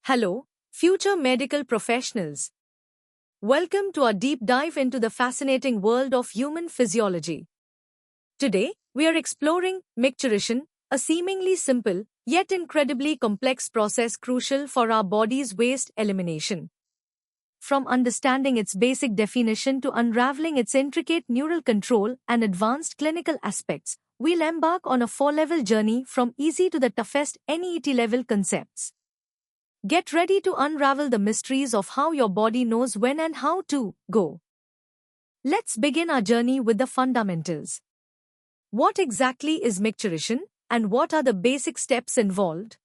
Hello, future medical professionals. Welcome to our deep dive into the fascinating world of human physiology. Today, we are exploring micturition, a seemingly simple, yet incredibly complex process crucial for our body's waste elimination. From understanding its basic definition to unraveling its intricate neural control and advanced clinical aspects, we'll embark on a four-level journey from easy to the toughest NET-level concepts. Get ready to unravel the mysteries of how your body knows when and how to go. Let's begin our journey with the fundamentals. What exactly is micturition, and what are the basic steps involved?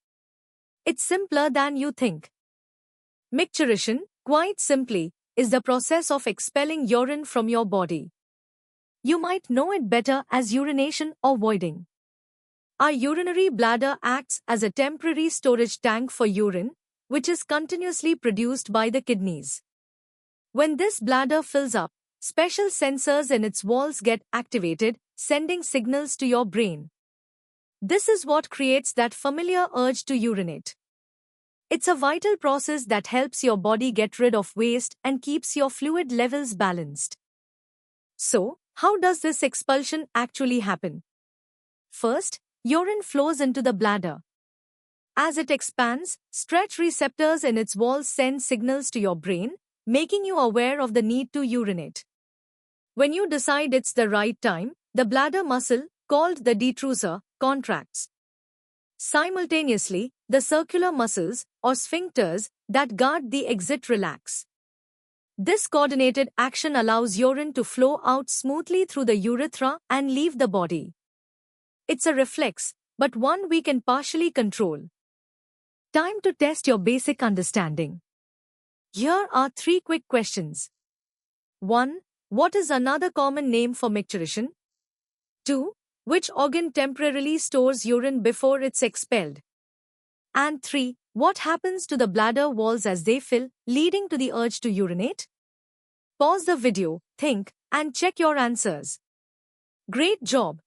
It's simpler than you think. Micturition, quite simply, is the process of expelling urine from your body. You might know it better as urination or voiding. Our urinary bladder acts as a temporary storage tank for urine, which is continuously produced by the kidneys. When this bladder fills up, special sensors in its walls get activated, sending signals to your brain. This is what creates that familiar urge to urinate. It's a vital process that helps your body get rid of waste and keeps your fluid levels balanced. So, how does this expulsion actually happen? First, urine flows into the bladder. As it expands, stretch receptors in its walls send signals to your brain, making you aware of the need to urinate. When you decide it's the right time, the bladder muscle, called the detrusor, contracts. Simultaneously, the circular muscles, or sphincters, that guard the exit relax. This coordinated action allows urine to flow out smoothly through the urethra and leave the body. It's a reflex, but one we can partially control. Time to test your basic understanding. Here are 3 quick questions. 1. What is another common name for micturition? 2. Which organ temporarily stores urine before it's expelled? And 3. What happens to the bladder walls as they fill, leading to the urge to urinate? Pause the video, think, and check your answers. Great job!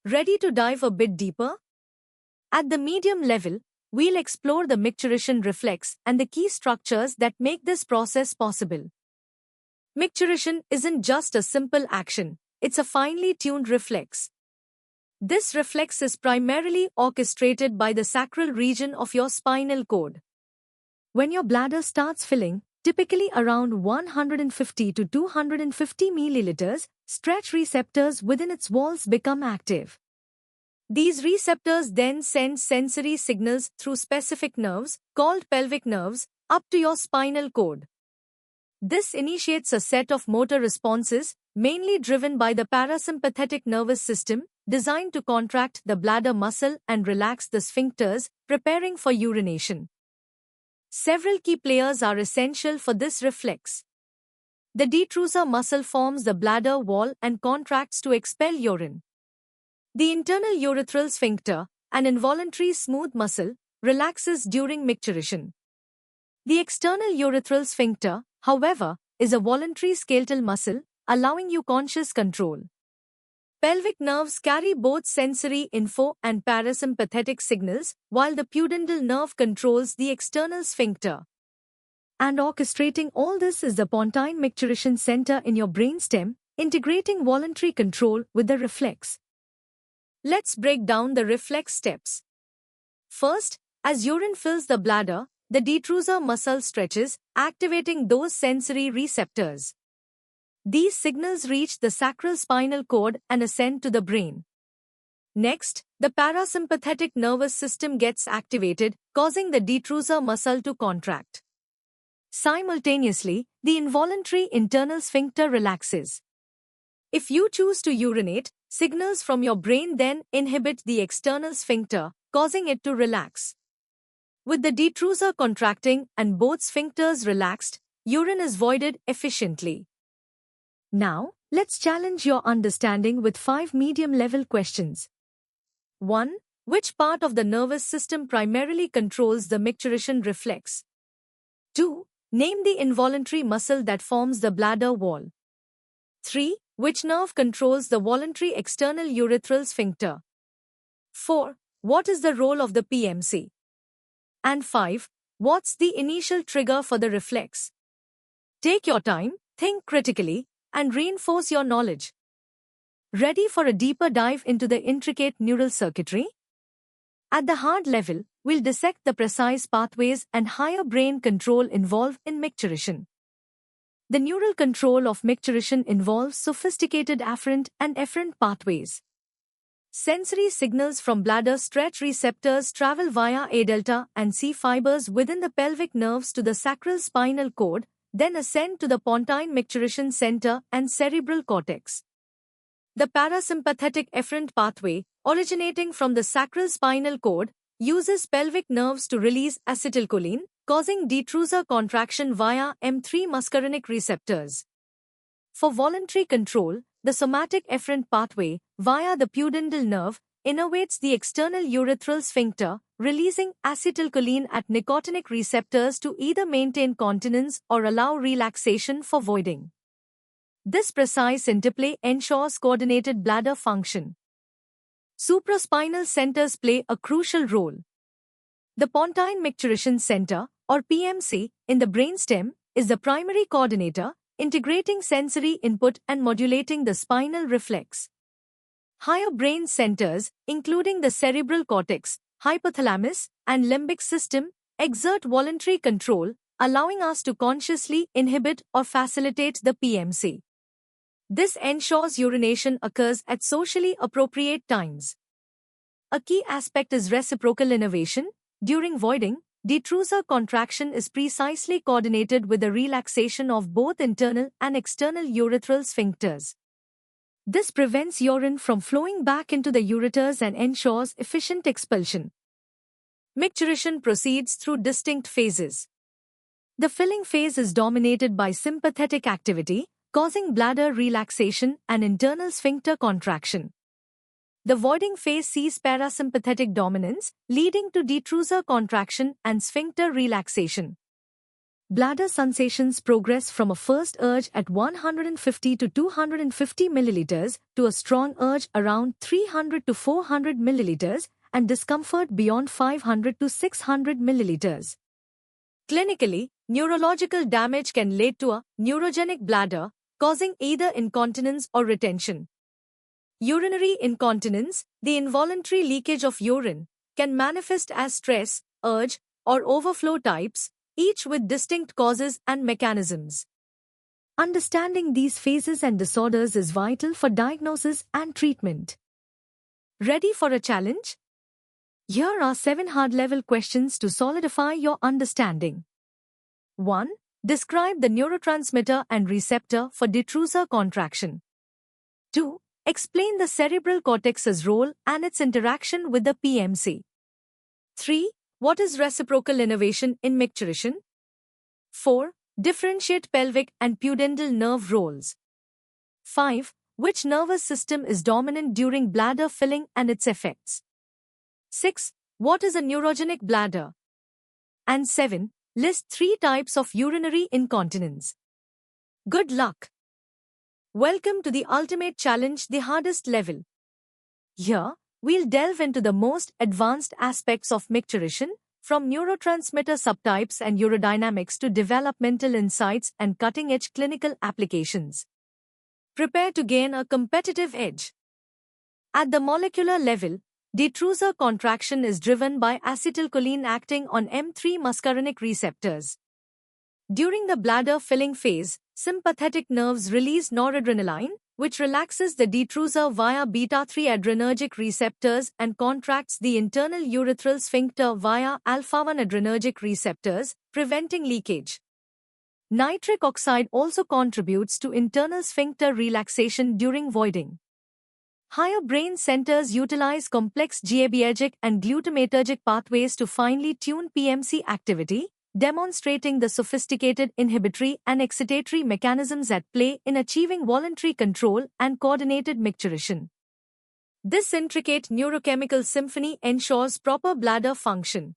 Ready to dive a bit deeper? At the medium level, we'll explore the micturition reflex and the key structures that make this process possible. Micturition isn't just a simple action, it's a finely tuned reflex. This reflex is primarily orchestrated by the sacral region of your spinal cord. When your bladder starts filling, typically around 150 to 250 milliliters, stretch receptors within its walls become active. These receptors then send sensory signals through specific nerves, called pelvic nerves, up to your spinal cord. This initiates a set of motor responses, mainly driven by the parasympathetic nervous system, designed to contract the bladder muscle and relax the sphincters, preparing for urination. Several key players are essential for this reflex. The detrusor muscle forms the bladder wall and contracts to expel urine. The internal urethral sphincter, an involuntary smooth muscle, relaxes during micturition. The external urethral sphincter, however, is a voluntary skeletal muscle, allowing you conscious control. Pelvic nerves carry both sensory info and parasympathetic signals, while the pudendal nerve controls the external sphincter. And orchestrating all this is the pontine micturition center in your brainstem, integrating voluntary control with the reflex. Let's break down the reflex steps. First, as urine fills the bladder, the detrusor muscle stretches, activating those sensory receptors. These signals reach the sacral spinal cord and ascend to the brain. Next, the parasympathetic nervous system gets activated, causing the detrusor muscle to contract. Simultaneously, the involuntary internal sphincter relaxes. If you choose to urinate, signals from your brain then inhibit the external sphincter, causing it to relax. With the detrusor contracting and both sphincters relaxed, urine is voided efficiently. Now, let's challenge your understanding with 5 medium-level questions. 1. Which part of the nervous system primarily controls the micturition reflex? 2. Name the involuntary muscle that forms the bladder wall. 3. Which nerve controls the voluntary external urethral sphincter? 4. What is the role of the PMC? And 5. What's the initial trigger for the reflex? Take your time, think critically, and reinforce your knowledge. Ready for a deeper dive into the intricate neural circuitry? At the hard level, we'll dissect the precise pathways and higher brain control involved in micturition. The neural control of micturition involves sophisticated afferent and efferent pathways. Sensory signals from bladder stretch receptors travel via A delta and C fibers within the pelvic nerves to the sacral spinal cord, then ascend to the pontine micturition center and cerebral cortex. The parasympathetic efferent pathway, originating from the sacral spinal cord, uses pelvic nerves to release acetylcholine, causing detrusor contraction via M3 muscarinic receptors. For voluntary control, the somatic efferent pathway, via the pudendal nerve, innervates the external urethral sphincter, releasing acetylcholine at nicotinic receptors to either maintain continence or allow relaxation for voiding. This precise interplay ensures coordinated bladder function. Supraspinal centers play a crucial role. The pontine micturition center, or PMC, in the brainstem, is the primary coordinator, integrating sensory input and modulating the spinal reflex. Higher brain centers, including the cerebral cortex, hypothalamus, and limbic system, exert voluntary control, allowing us to consciously inhibit or facilitate the PMC. This ensures urination occurs at socially appropriate times. A key aspect is reciprocal innervation. During voiding, detrusor contraction is precisely coordinated with the relaxation of both internal and external urethral sphincters. This prevents urine from flowing back into the ureters and ensures efficient expulsion. Micturition proceeds through distinct phases. The filling phase is dominated by sympathetic activity, causing bladder relaxation and internal sphincter contraction. The voiding phase sees parasympathetic dominance, leading to detrusor contraction and sphincter relaxation. Bladder sensations progress from a first urge at 150 to 250 milliliters to a strong urge around 300 to 400 milliliters and discomfort beyond 500 to 600 milliliters. Clinically, neurological damage can lead to a neurogenic bladder, causing either incontinence or retention. Urinary incontinence, the involuntary leakage of urine, can manifest as stress, urge, or overflow types, each with distinct causes and mechanisms. Understanding these phases and disorders is vital for diagnosis and treatment. Ready for a challenge? Here are 7 hard-level questions to solidify your understanding. 1. Describe the neurotransmitter and receptor for detrusor contraction. 2. Explain the cerebral cortex's role and its interaction with the PMC. 3. What is reciprocal innervation in micturition? 4. Differentiate pelvic and pudendal nerve roles. 5. Which nervous system is dominant during bladder filling and its effects? 6. What is a neurogenic bladder? And 7. List 3 types of urinary incontinence. Good luck! Welcome to the ultimate challenge, the hardest level. Here, we'll delve into the most advanced aspects of micturition, from neurotransmitter subtypes and urodynamics to developmental insights and cutting-edge clinical applications. Prepare to gain a competitive edge. At the molecular level, detrusor contraction is driven by acetylcholine acting on M3 muscarinic receptors. During the bladder filling phase, sympathetic nerves release noradrenaline, which relaxes the detrusor via beta-3 adrenergic receptors and contracts the internal urethral sphincter via alpha-1 adrenergic receptors, preventing leakage. Nitric oxide also contributes to internal sphincter relaxation during voiding. Higher brain centers utilize complex GABAergic and glutamatergic pathways to finely tune PMC activity, demonstrating the sophisticated inhibitory and excitatory mechanisms at play in achieving voluntary control and coordinated micturition. This intricate neurochemical symphony ensures proper bladder function.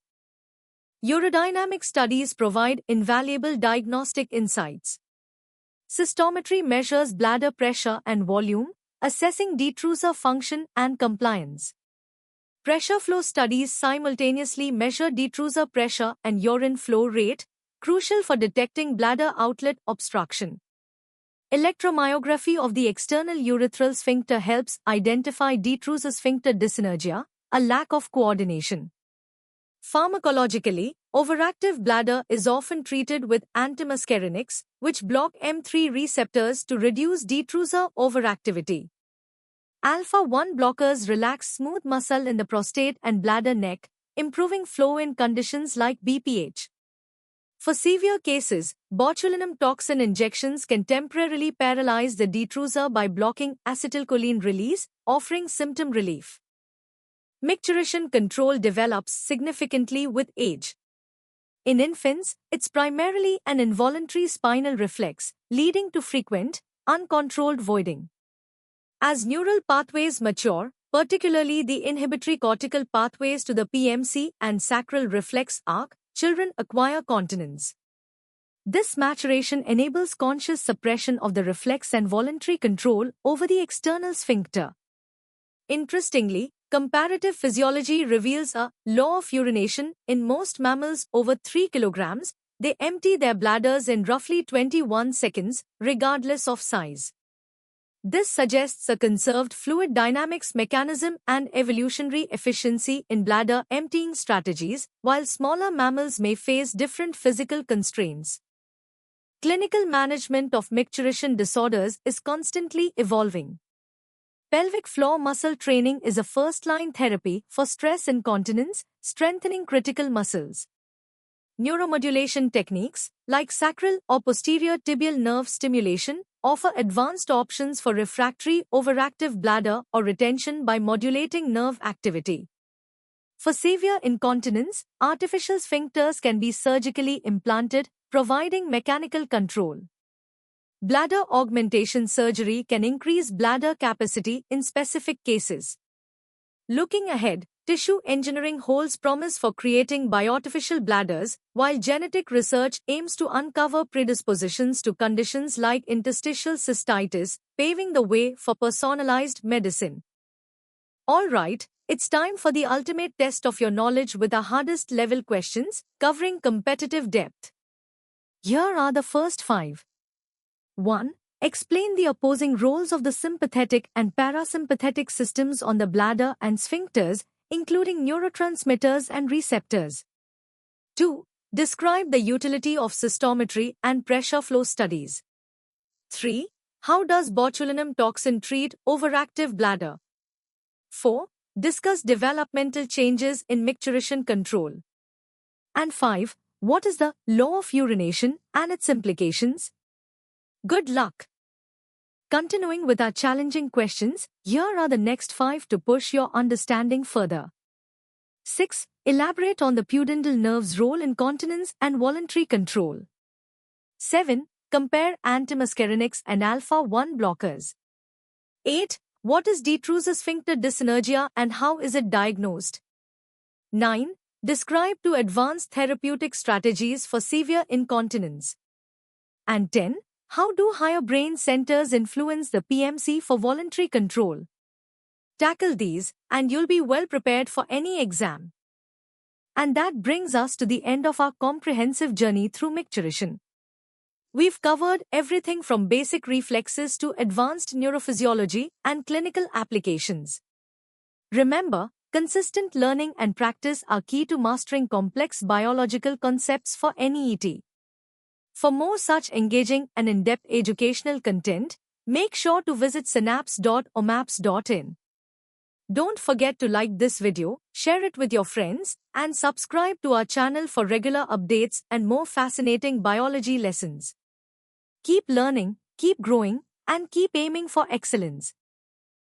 Urodynamic studies provide invaluable diagnostic insights. Cystometry measures bladder pressure and volume, assessing detrusor function and compliance. Pressure flow studies simultaneously measure detrusor pressure and urine flow rate, crucial for detecting bladder outlet obstruction. Electromyography of the external urethral sphincter helps identify detrusor sphincter dyssynergia, a lack of coordination. Pharmacologically, overactive bladder is often treated with antimuscarinics, which block M3 receptors to reduce detrusor overactivity. Alpha-1 blockers relax smooth muscle in the prostate and bladder neck, improving flow in conditions like BPH. For severe cases, botulinum toxin injections can temporarily paralyze the detrusor by blocking acetylcholine release, offering symptom relief. Micturition control develops significantly with age. In infants, it's primarily an involuntary spinal reflex, leading to frequent, uncontrolled voiding. As neural pathways mature, particularly the inhibitory cortical pathways to the PMC and sacral reflex arc, children acquire continence. This maturation enables conscious suppression of the reflex and voluntary control over the external sphincter. Interestingly, comparative physiology reveals a law of urination. In most mammals over 3 kilograms, they empty their bladders in roughly 21 seconds, regardless of size. This suggests a conserved fluid dynamics mechanism and evolutionary efficiency in bladder emptying strategies, while smaller mammals may face different physical constraints. Clinical management of micturition disorders is constantly evolving. Pelvic floor muscle training is a first-line therapy for stress incontinence, strengthening critical muscles. Neuromodulation techniques, like sacral or posterior tibial nerve stimulation, offer advanced options for refractory overactive bladder or retention by modulating nerve activity. For severe incontinence, artificial sphincters can be surgically implanted, providing mechanical control. Bladder augmentation surgery can increase bladder capacity in specific cases. Looking ahead, tissue engineering holds promise for creating bioartificial bladders, while genetic research aims to uncover predispositions to conditions like interstitial cystitis, paving the way for personalized medicine. Alright, it's time for the ultimate test of your knowledge with our hardest level questions, covering competitive depth. Here are the first 5. 1. Explain the opposing roles of the sympathetic and parasympathetic systems on the bladder and sphincters, including neurotransmitters and receptors. 2. Describe the utility of cystometry and pressure flow studies. 3. How does botulinum toxin treat overactive bladder? 4. Discuss developmental changes in micturition control. And 5. What is the law of urination and its implications? Good luck! Continuing with our challenging questions, here are the next 5 to push your understanding further. 6. Elaborate on the pudendal nerve's role in continence and voluntary control. 7. Compare antimuscarinics and alpha-1 blockers. 8. What is detrusor sphincter dyssynergia and how is it diagnosed? 9. Describe 2 advanced therapeutic strategies for severe incontinence. And 10. How do higher brain centers influence the PMC for voluntary control? Tackle these, and you'll be well prepared for any exam. And that brings us to the end of our comprehensive journey through micturition. We've covered everything from basic reflexes to advanced neurophysiology and clinical applications. Remember, consistent learning and practice are key to mastering complex biological concepts for any ET. For more such engaging and in-depth educational content, make sure to visit synapse.omaps.in. Don't forget to like this video, share it with your friends, and subscribe to our channel for regular updates and more fascinating biology lessons. Keep learning, keep growing, and keep aiming for excellence.